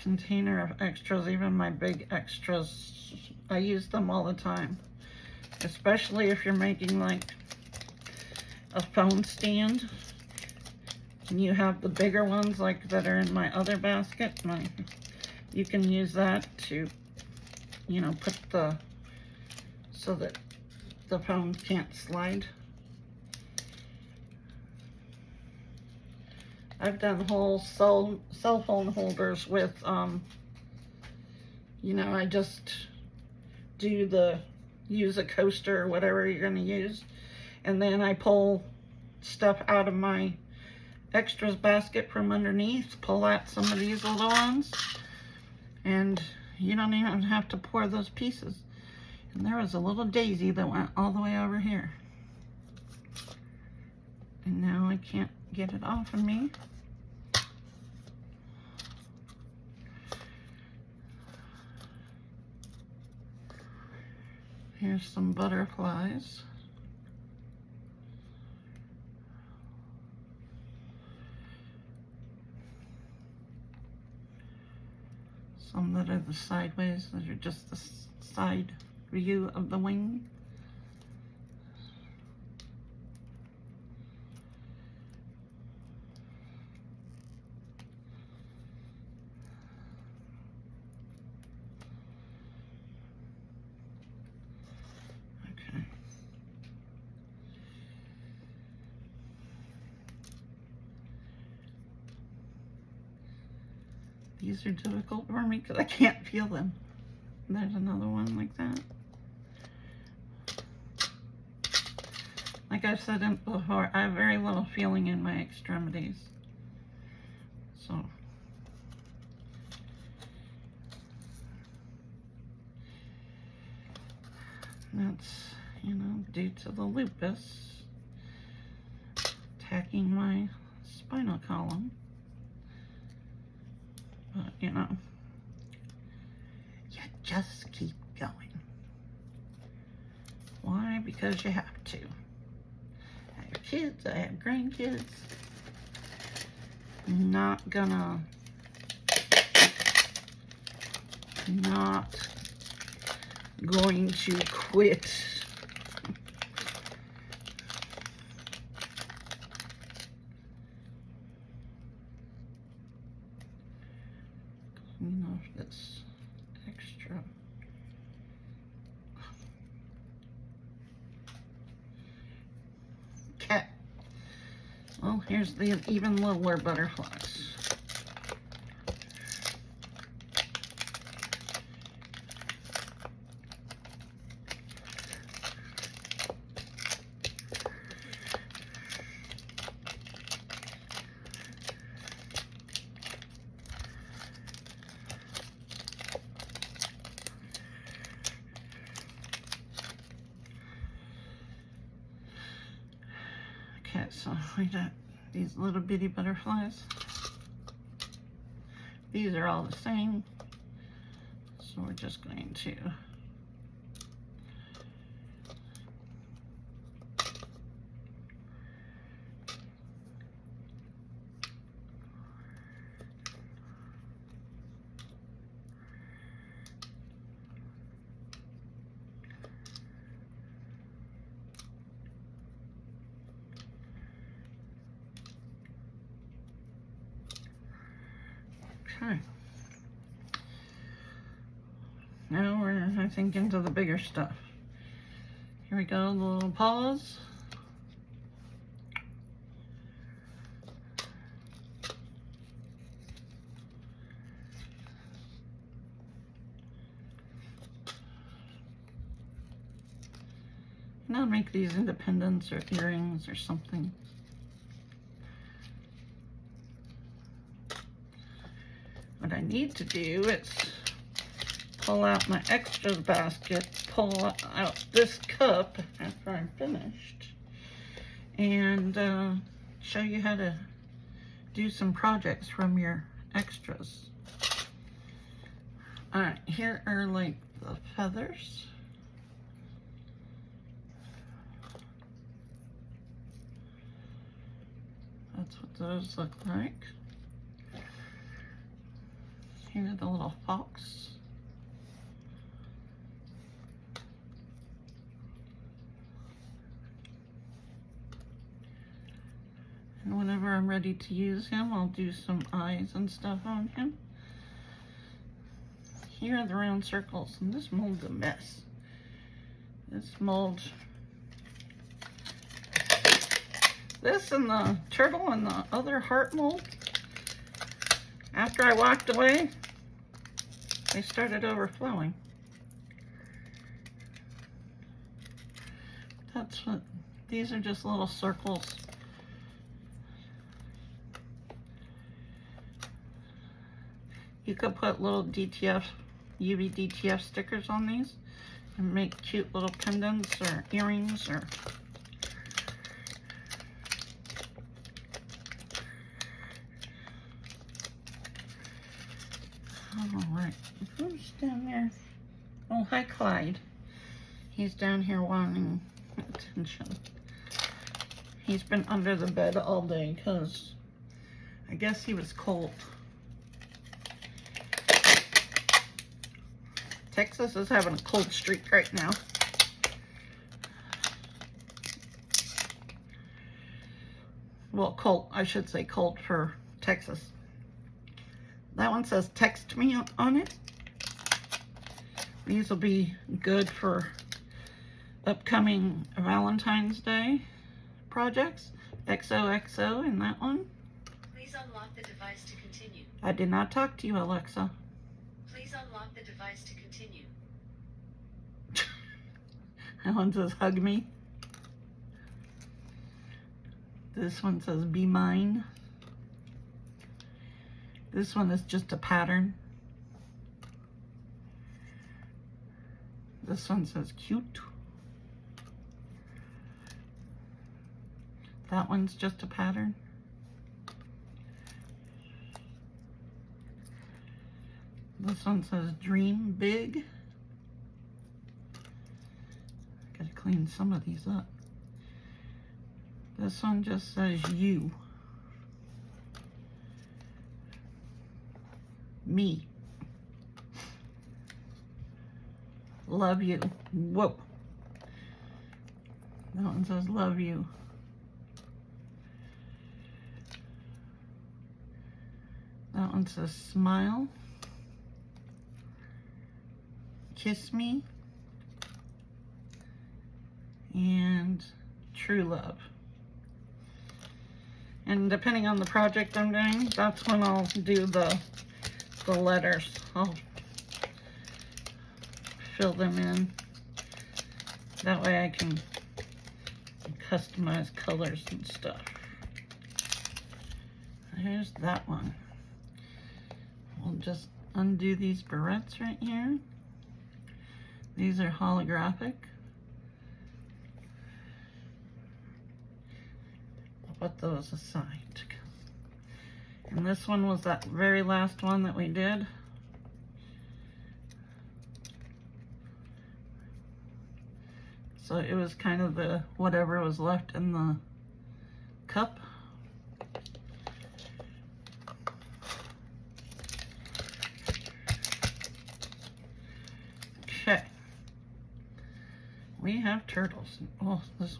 container of extras, even my big extras. I use them all the time, especially if you're making like a phone stand and you have the bigger ones like that are in my other basket. You can use that to, you know, put so that the phone can't slide. I've done whole cell phone holders with, you know, I just use a coaster or whatever you're going to use, and then I pull stuff out of my extras basket from underneath, pull out some of these little ones, and you don't even have to pour those pieces. And there was a little daisy that went all the way over here. And now I can't get it off of me. Here's some butterflies. Some that are the sideways, those are just the side view of the wing. These are difficult for me because I can't feel them. And there's another one like that. Like I've said before, I have very little feeling in my extremities. So that's, you know, due to the lupus. attacking my spinal column. But, you know, you just keep going. Why? Because you have to. I have kids, I have grandkids. Not going to quit. Clean off this extra. Okay. Well, here's the even littler butterflies. Okay, so we got these little bitty butterflies. These are all the same. So we're just going to okay. Now we're, I think, into the bigger stuff. Here we go, the little paws. And I'll make these into pendants or earrings or something. What I need to do is pull out my extras basket, pull out this cup after I'm finished, and show you how to do some projects from your extras. Alright, here are like the feathers. That's what those look like. Here are the little fox. And whenever I'm ready to use him, I'll do some eyes and stuff on him. Here are the round circles, and this mold's a mess. This mold, this and the turtle and the other heart mold, after I walked away, they started overflowing. That's what, these are just little circles. You could put little DTF, UV DTF stickers on these and make cute little pendants or earrings or Alright, who's down there? Oh, hi Clyde. He's down here wanting attention. He's been under the bed all day because I guess he was cold. Texas is having a cold streak right now. Well, cold, I should say cold for Texas. That one says text me on it. These will be good for upcoming Valentine's Day projects. XOXO in that one. Please unlock the device to continue. I did not talk to you, Alexa. Please unlock the device to continue. That one says hug me. This one says be mine. This one is just a pattern. This one says cute. That one's just a pattern. This one says Dream Big. Gotta clean some of these up. This one just says You. Me. Love you. Whoa. That one says love you. That one says smile. Kiss me. And true love. And depending on the project I'm doing, that's when I'll do the letters. I'll fill them in. That way I can customize colors and stuff. There's that one. We'll just undo these barrettes right here. These are holographic. I'll put those aside. And this one was that very last one that we did. So it was kind of the whatever was left in the cup. Okay. We have turtles. Oh, this is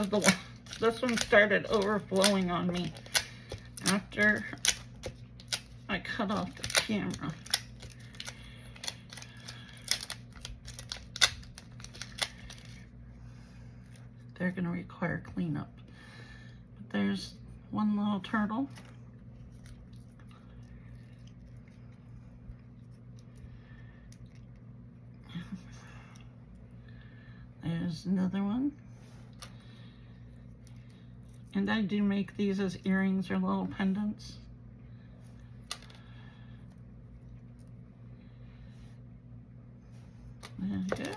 the one. This one started overflowing on me after I cut off the camera. They're going to require cleanup. But there's one little turtle. There's another one. And I do make these as earrings or little pendants. There we go.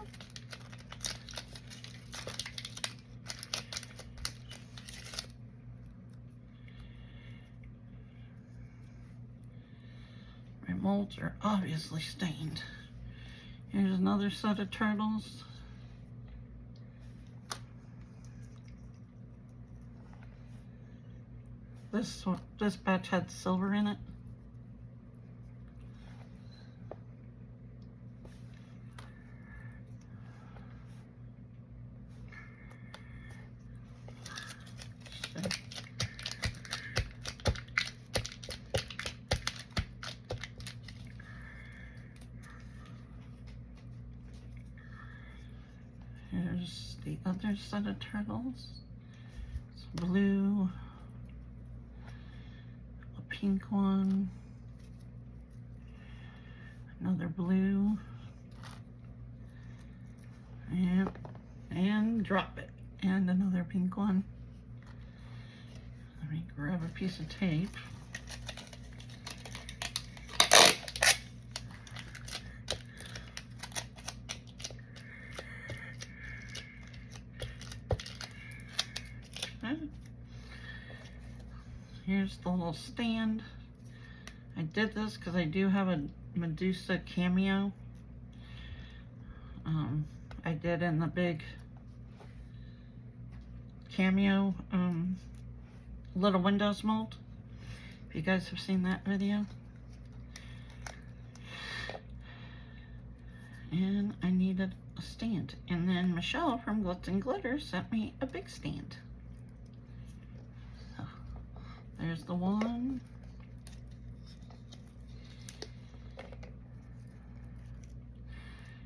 My molds are obviously stained. Here's another set of turtles. This batch had silver in it. Here's the other set of turtles. It's blue. Pink one, another blue, and drop it, and another pink one. Let me grab a piece of tape. Okay. Here's the little stand. I did this because I do have a Medusa cameo. I did in the big cameo little windows mold. If you guys have seen that video. And I needed a stand. And then Michelle from Glitz and Glitter sent me a big stand. There's the one.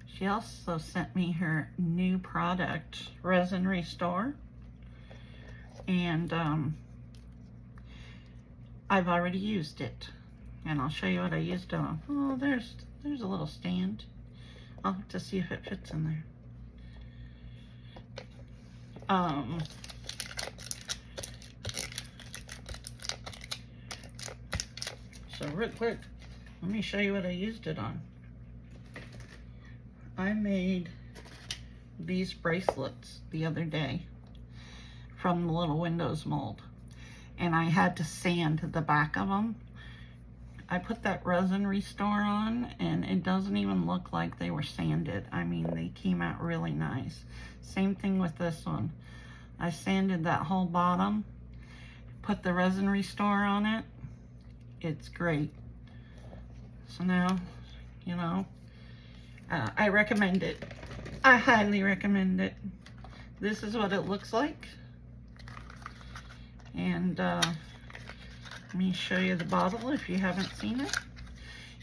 She also sent me her new product, Resin Restore. And I've already used it. And I'll show you what I used on. Oh, there's a little stand. I'll have to see if it fits in there. So real quick, let me show you what I used it on. I made these bracelets the other day. from the little windows mold. And I had to sand the back of them. I put that resin restore on and it doesn't even look like they were sanded. I mean, they came out really nice. Same thing with this one. I sanded that whole bottom, put the resin restore on it. It's great. So now, you know, I recommend it. I highly recommend it. This is what it looks like. And let me show you the bottle if you haven't seen it.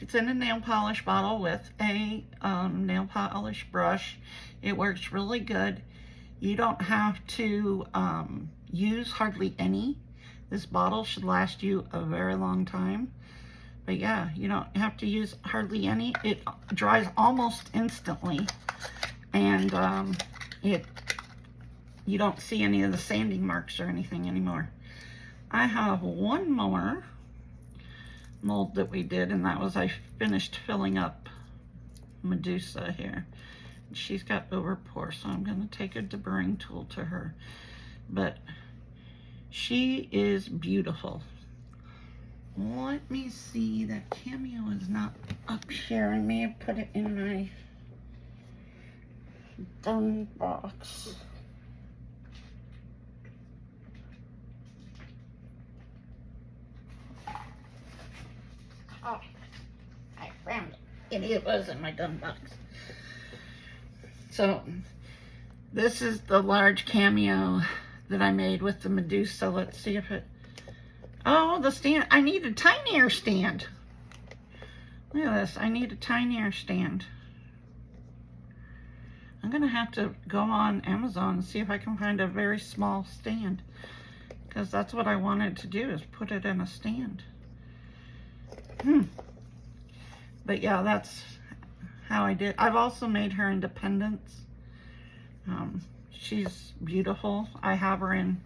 It's in a nail polish bottle with a nail polish brush. It works really good. You don't have to use hardly any. This bottle should last you a very long time. But yeah, you don't have to use hardly any. It dries almost instantly. And you don't see any of the sanding marks or anything anymore. I have one more mold that we did, and that was I finished filling up Medusa here. She's got overpour, so I'm going to take a deburring tool to her. But she is beautiful. Let me see, that cameo is not up here. I may have put it in my done box. Oh, I found it. It was in my done box. So this is the large cameo that I made with the Medusa. Let's see if it, oh, the stand, I need a tinier stand. Look at this, I need a tinier stand. I'm gonna have to go on Amazon and see if I can find a very small stand, because that's what I wanted to do, is put it in a stand. But yeah, that's how I did. I've also made her into pendants. She's beautiful. I have her in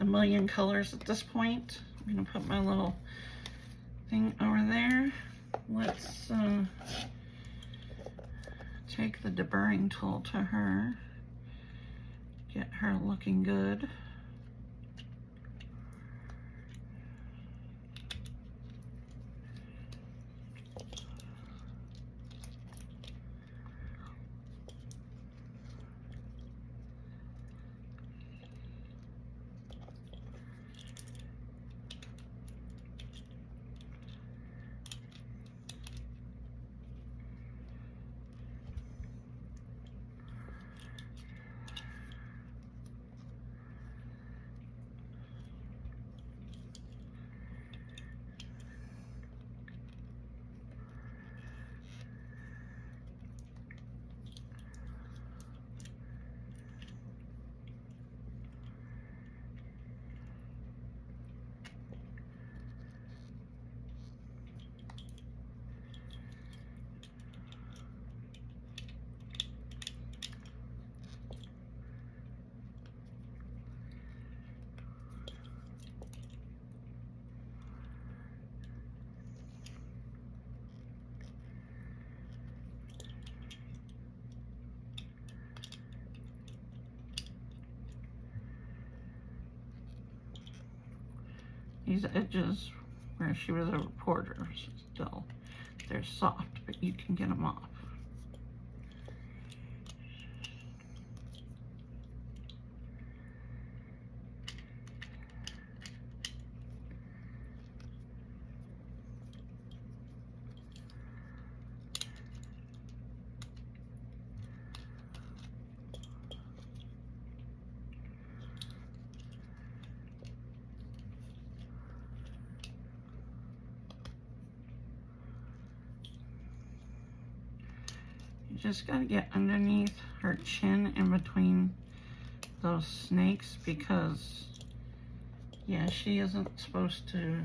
a million colors at this point. I'm gonna put my little thing over there. Let's take the deburring tool to her. Get her looking good. These edges where she was a reporter still, they're soft, but you can get them off. You just gotta get underneath her chin in between those snakes, because yeah, she isn't supposed to.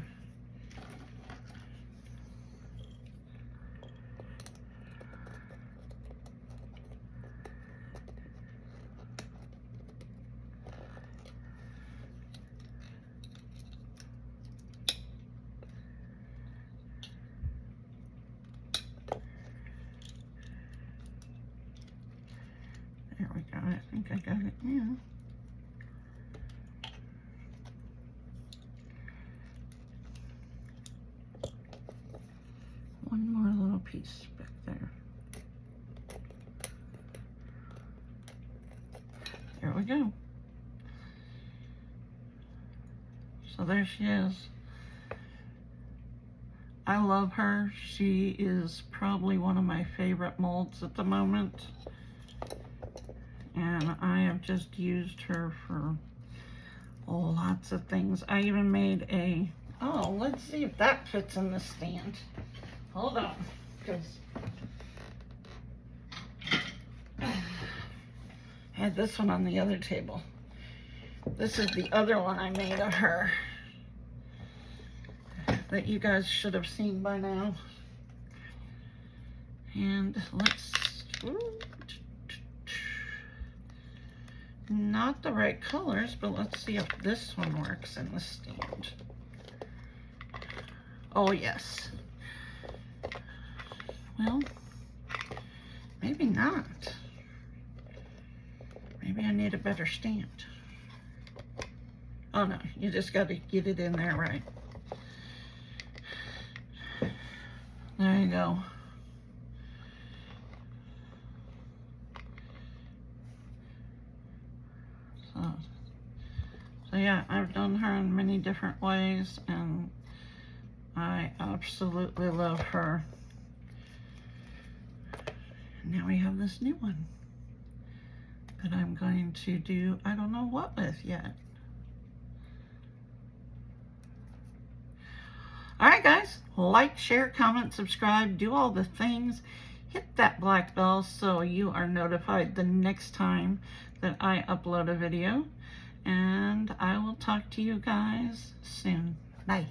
There we go, I think I got it now. piece back there. There we go. So there she is. I love her. She is probably one of my favorite molds at the moment. And I have just used her for lots of things. I even made a, oh, let's see if that fits in the stand. Hold on, because I had this one on the other table. This is the other one I made of her that you guys should have seen by now. And let's, not the right colors, but let's see if this one works in the stand. Oh yes. Well, maybe not. Maybe I need a better stand. Oh no, you just got to get it in there right. There you go. So yeah, I've done her in many different ways, and I absolutely love her. Now we have this new one that I'm going to do, I don't know what with yet. All right, guys, like, share, comment, subscribe, do all the things. Hit that black bell so you are notified the next time that I upload a video. And I will talk to you guys soon. Bye.